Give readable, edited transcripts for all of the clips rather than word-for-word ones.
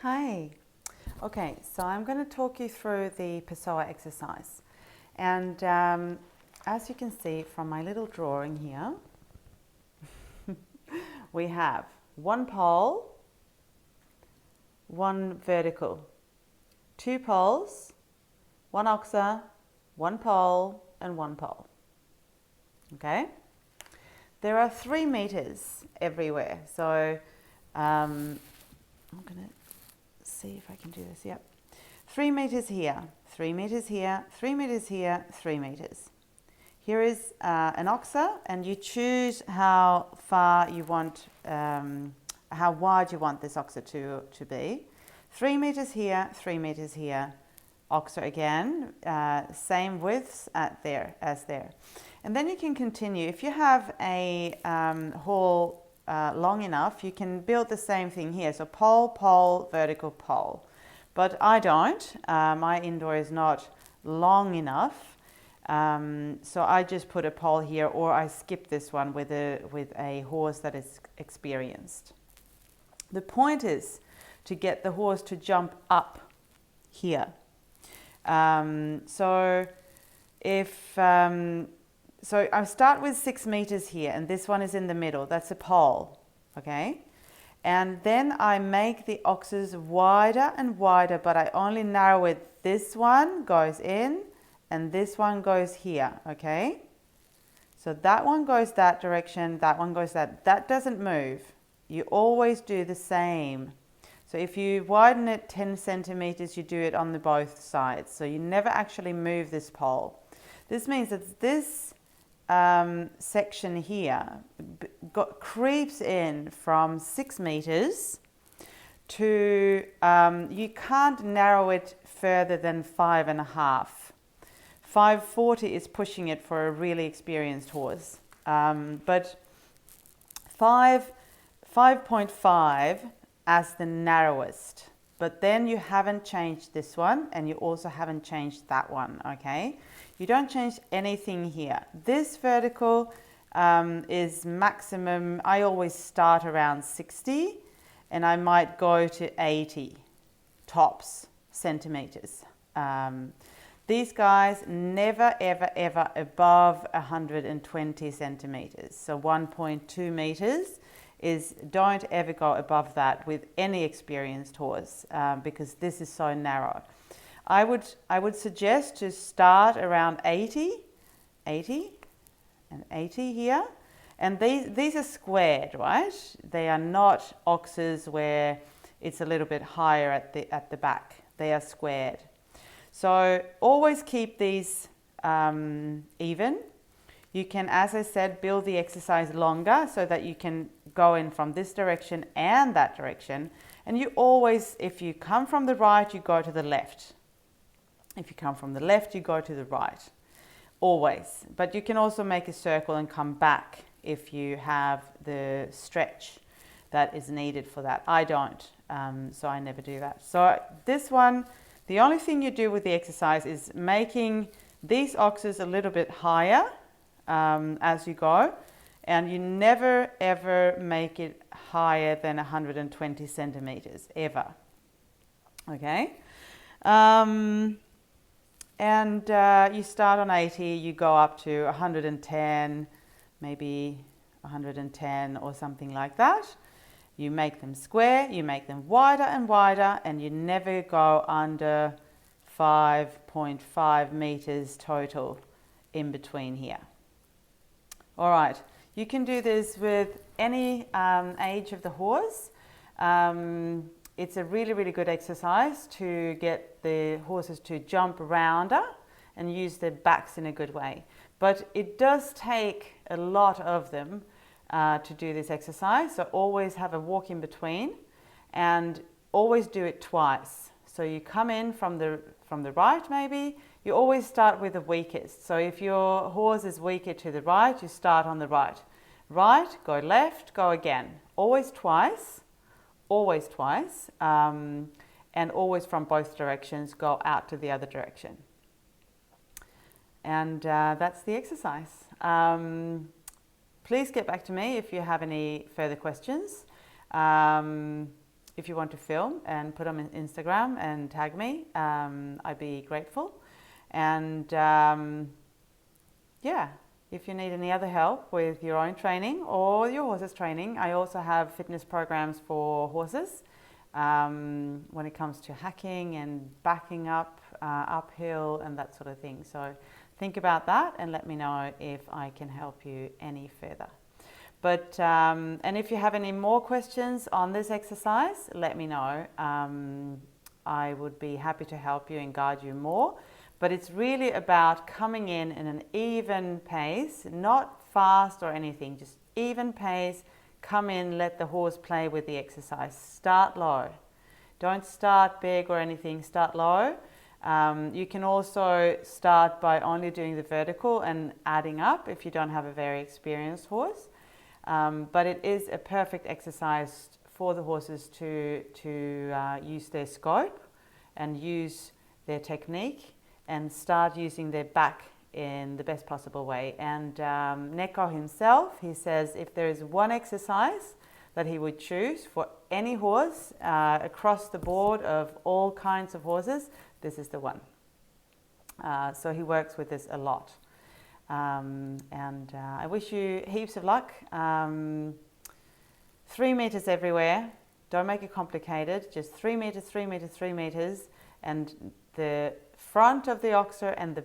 Hi. Okay, so I'm going to talk you through the Pessoa exercise. And as you can see from my little drawing here, we have one pole, one vertical, two poles, one oxer, one pole, and one pole. Okay? There are 3 meters everywhere. So I'm going to see if I can do this. Yep. 3 meters here, 3 meters here, 3 meters here, 3 meters. Here is an oxer, and you choose how far you want, how wide you want this oxer to be. 3 meters here, 3 meters here, oxer again, same widths as there. And then you can continue. If you have a hall long enough, you can build the same thing here. So pole, pole, vertical, pole. But I don't. My indoor is not long enough. So I just put a pole here, or I skip this one with a horse that is experienced. The point is to get the horse to jump up here. So I start with 6 meters here, and this one is in the middle. That's a pole, okay? And then I make the oxes wider and wider, but I only narrow it. This one goes in, and this one goes here, okay? So that one goes that direction, that one goes that. That doesn't move. You always do the same. So if you widen it 10 centimeters, you do it on both sides. So you never actually move this pole. This means that this section here creeps in from 6 meters to, you can't narrow it further than 5.5. 540 is pushing it for a really experienced horse. But 5.5 as the narrowest. But then you haven't changed this one, and you also haven't changed that one, okay? You don't change anything here. This vertical is maximum. I always start around 60, and I might go to 80 tops centimeters. These guys never, ever, ever above 120 centimeters. So 1.2 meters is, don't ever go above that with any experienced horse, because this is so narrow. I would suggest to start around 80 and 80 here. And these are squared, right? They are not oxes where it's a little bit higher at the back. They are squared. So always keep these even. You can, as I said, build the exercise longer so that you can go in from this direction and that direction. And you always, if you come from the right, you go to the left. If you come from the left, you go to the right. Always. But you can also make a circle and come back if you have the stretch that is needed for that. I don't, so I never do that. So this one, the only thing you do with the exercise is making these oxes a little bit higher as you go, and you never ever make it higher than 120 centimeters, ever. Okay? You start on 80, you go up to 110, maybe 110 or something like that. You make them square, you make them wider and wider, and you never go under 5.5 meters total in between here. All right, you can do this with any age of the horse. It's a really, really good exercise to get the horses to jump rounder and use their backs in a good way. But it does take a lot of them to do this exercise. So always have a walk in between, and always do it twice. So you come in from the right, maybe. You always start with the weakest. So if your horse is weaker to the right, you start on the right. Right, go left, go again. Always twice. Always twice, and always from both directions, go out to the other direction. And that's the exercise. Please get back to me if you have any further questions. if you want to film and put them on Instagram and tag me, I'd be grateful. And yeah, if you need any other help with your own training or your horse's training, I also have fitness programs for horses when it comes to hacking and backing up, uphill and that sort of thing. So think about that and let me know if I can help you any further. But, and if you have any more questions on this exercise, let me know. I would be happy to help you and guide you more. But it's really about coming in an even pace, not fast or anything, just even pace. Come in, let the horse play with the exercise. Start low. Don't start big or anything, start low. You can also start by only doing the vertical and adding up if you don't have a very experienced horse. But it is a perfect exercise for the horses to use their scope and use their technique and start using their back in the best possible way. And Neko himself, he says if there is one exercise that he would choose for any horse across the board of all kinds of horses, this is the one. So he works with this a lot. I wish you heaps of luck. 3 meters everywhere. Don't make it complicated. Just 3 meters, 3 meters, 3 meters, and the front of the oxer and the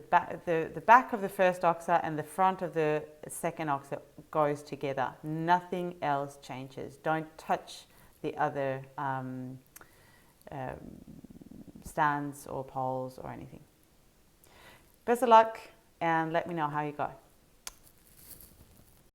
back of the first oxer and the front of the second oxer goes together. Nothing else changes. Don't touch the other stands or poles or anything. Best of luck and let me know how you go.